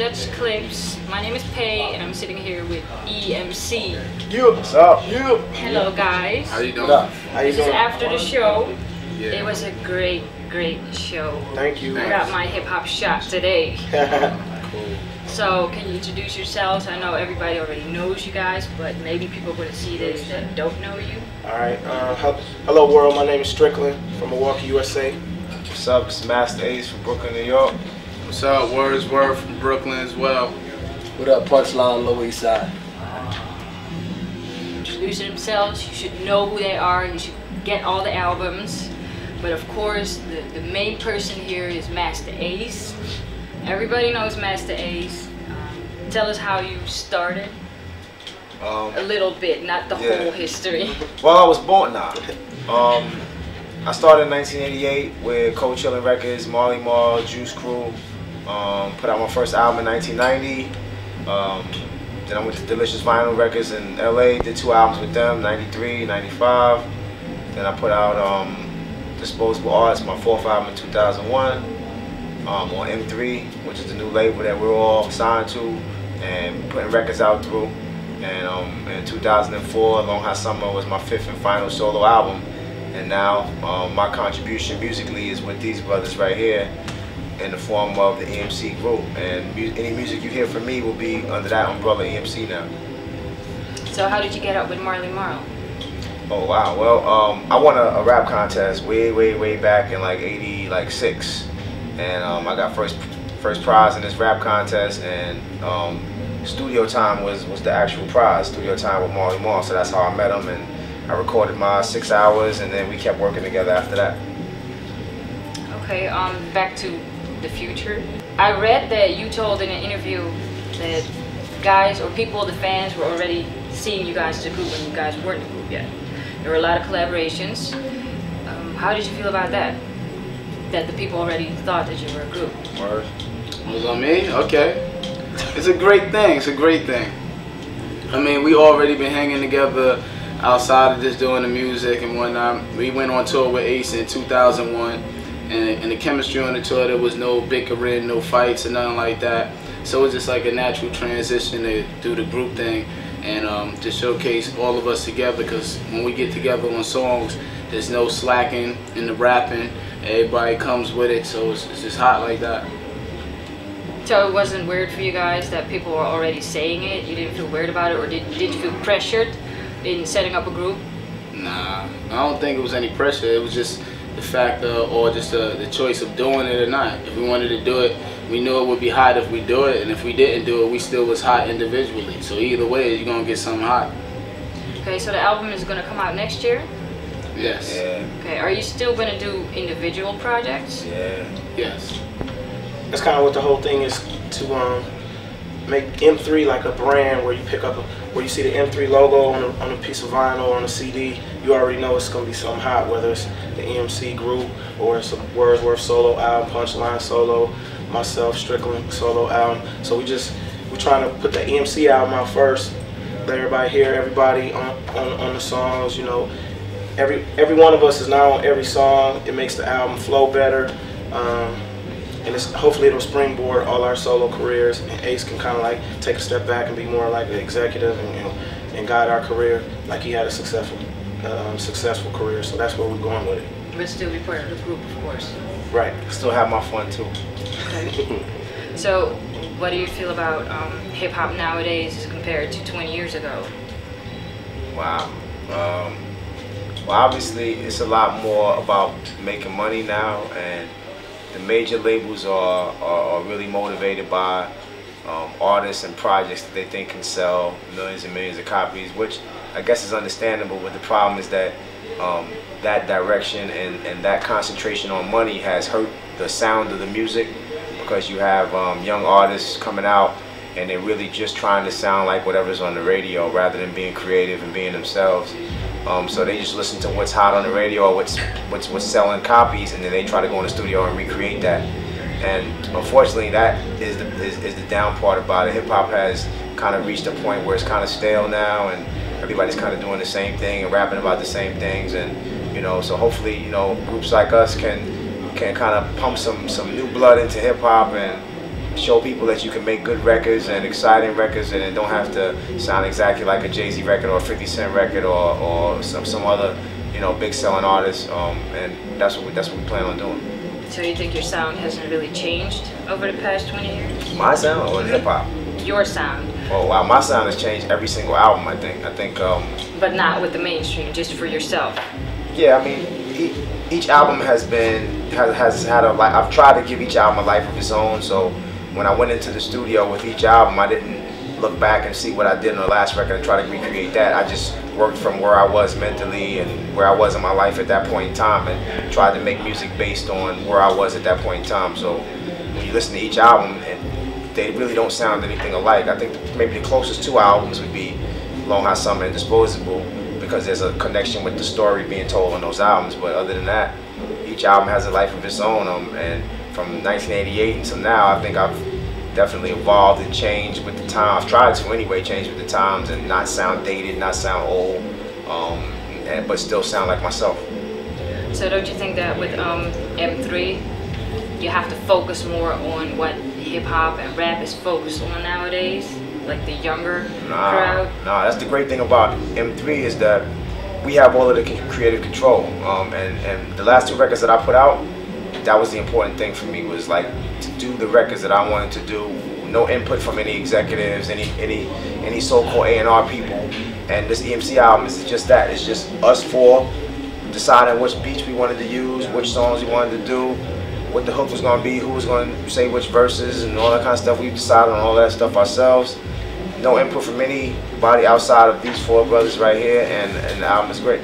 DutchClips. My name is Pei, and I'm sitting here with eMC. What's up? Hello, guys. How you doing? How you This is doing? after the show. Yeah. It was a great show. Thank you. I got my hip hop shot today. Cool. So, can you introduce yourselves? I know everybody already knows you guys, but maybe people are going to see this that don't know you. All right. Hello, world. My name is Strickland from Milwaukee, USA. What's up? It's Masta Ace from Brooklyn, New York. What's up? Wordsworth from Brooklyn as well. What up, Punchline, Lower East Side? Introducing themselves. You should know who they are. You should get all the albums. But of course, the main person here is Masta Ace. Everybody knows Masta Ace. Tell us how you started. A little bit, not the whole history. Well, I was born now. I started in 1988 with Cold Chillin' Records, Marley Marl, Juice Crew. Put out my first album in 1990. Then I went to Delicious Vinyl Records in LA, did 2 albums with them, 93, 95. Then I put out Disposable Arts, my 4th album in 2001. On M3, which is the new label that we're all signed to and putting records out through. And in 2004, Long Hot Summer was my 5th and final solo album. And now my contribution musically is with these brothers right here in the form of the eMC group. And any music you hear from me will be under that umbrella eMC now. So how did you get up with Marley Marl? Oh wow, well I won a rap contest way back in like '86. And I got first prize in this rap contest, and studio time was the actual prize, studio time with Marley Marl. So that's how I met him, and I recorded my 6 hours, and then we kept working together after that. Okay, back to the future. I read that you told in an interview that guys or people, the fans, were already seeing you guys as a group when you guys weren't a group yet. There were a lot of collaborations. How did you feel about that? That the people already thought that you were a group. Word. Was on me? Okay. It's a great thing. It's a great thing. I mean, we already been hanging together outside of just doing the music and whatnot. We went on tour with Ace in 2001, and the chemistry on the tour, there was no bickering, no fights, or nothing like that. So it was just like a natural transition to do the group thing and to showcase all of us together. Because when we get together on songs, there's no slacking in the rapping. Everybody comes with it, so it's just hot like that. So it wasn't weird for you guys that people were already saying it? You didn't feel weird about it, or did you feel pressured in setting up a group? Nah, I don't think it was any pressure. It was just the fact or just the choice of doing it or not. If we wanted to do it, we knew it would be hot if we do it, and if we didn't do it, we still was hot individually. So either way, you're gonna get something hot. Okay, so the album is gonna come out next year? Yes. Yeah. Okay, are you still gonna do individual projects? Yeah. Yes. That's kind of what the whole thing is, to make M3 like a brand where you pick up, where you see the M3 logo on a piece of vinyl or on a CD. You already know it's gonna be something hot, whether it's the eMC group or it's a Wordsworth solo album, Punchline solo, myself, Strickland solo album. So we're trying to put the eMC album out first, let everybody hear everybody on the songs. You know, every one of us is now on every song. It makes the album flow better, and hopefully it'll springboard all our solo careers, and Ace can kind of like take a step back and be more like the executive and guide our career like he had a successful career. So that's where we're going with it. But still be part of the group, of course. Right. Still have my fun too. Okay. So what do you feel about hip hop nowadays compared to 20 years ago? Wow. Well, obviously, it's a lot more about making money now, and the major labels are really motivated by artists and projects that they think can sell millions and millions of copies, which I guess is understandable. But the problem is that that direction and that concentration on money has hurt the sound of the music, because you have young artists coming out and they're really just trying to sound like whatever's on the radio rather than being creative and being themselves. So they just listen to what's hot on the radio or what's selling copies, and then they try to go in the studio and recreate that. And unfortunately, that is the down part about it. Hip hop has kind of reached a point where it's kind of stale now, and everybody's kind of doing the same thing and rapping about the same things. And so hopefully, groups like us can kind of pump some new blood into hip hop and show people that you can make good records and exciting records, and it don't have to sound exactly like a Jay-Z record or a 50 Cent record or some other, you know, big selling artist. And that's what we plan on doing. So you think your sound hasn't really changed over the past 20 years? My sound or hip hop? Your sound. Oh wow, my sound has changed every single album. I think. But not with the mainstream, just for yourself. Yeah, I mean, each album has had a life. I've tried to give each album a life of its own. So when I went into the studio with each album, I didn't look back and see what I did in the last record and try to recreate that. I just worked from where I was mentally and where I was in my life at that point in time, and tried to make music based on where I was at that point in time. So when you listen to each album, they really don't sound anything alike. I think maybe the closest two albums would be Long Hot Summer and Disposable, because there's a connection with the story being told on those albums. But other than that, each album has a life of its own. And from 1988 until now, I think I've definitely evolved and changed with the times. I've tried to anyway, change with the times and not sound dated, not sound old, but still sound like myself. So don't you think that with M3, you have to focus more on what hip hop and rap is focused on nowadays, like the younger crowd? Nah, that's the great thing about M3 is that we have all of the creative control. And the last two records that I put out, that was the important thing for me, was like to do the records that I wanted to do. No input from any executives, any so-called A&R people. And this eMC album is just that. It's just us four deciding which beats we wanted to use, which songs we wanted to do, what the hook was going to be, who was going to say which verses, and all that kind of stuff. We decided on all that stuff ourselves. No input from anybody outside of these four brothers right here, and the album is great.